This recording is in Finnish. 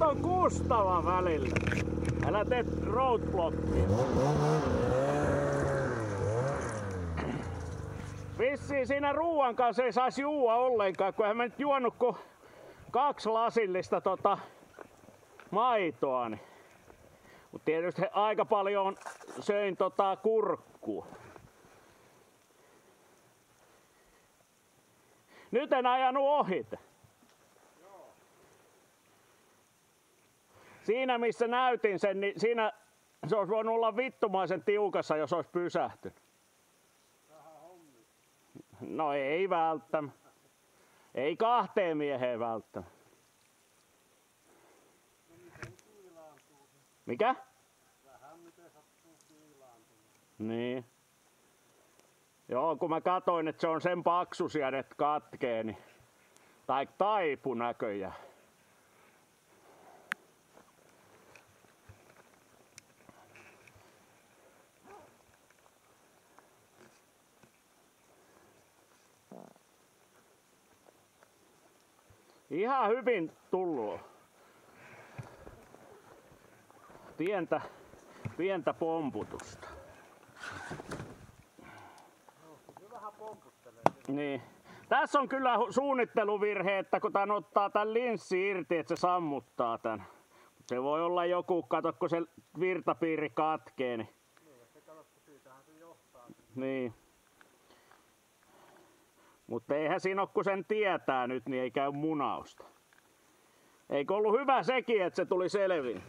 Tässä on Kustava välillä. Älä tee roadblockia. Vissiin siinä ruuan kanssa ei saisi juua ollenkaan, kun eihän mä nyt juonut kuin 2 lasillista maitoa. Niin. Mut tietysti aika paljon söin kurkkua. Nyt en ajanut ohite. Joo. Siinä missä näytin sen, niin siinä se olisi voinut olla vittumaisen tiukassa, jos olisi pysähtynyt. No ei välttämättä. Ei 2 mieheen välttämättä. No miten kiilaantuu? Mikä? Vähän miten sattuu kiilaantumaan. Niin. Joo, kun mä katoin, että se on sen paksuisia, että katkee, niin tai taipu näköjään. Ihan hyvin tullut. Pientä pomputusta. Vähän pomputtelee. Niin. Tässä on kyllä suunnitteluvirhe, että kun tän ottaa tän linssi irti, että se sammuttaa tän. Se voi olla joku, kato kun se virtapiiri katkee. Niin, se kato, siitähän se johtaa. Niin. Mutta eihän siinä ole, kun sen tietää nyt, niin ei käy munausta. Eikö ollut hyvä sekin, että se tuli selviin?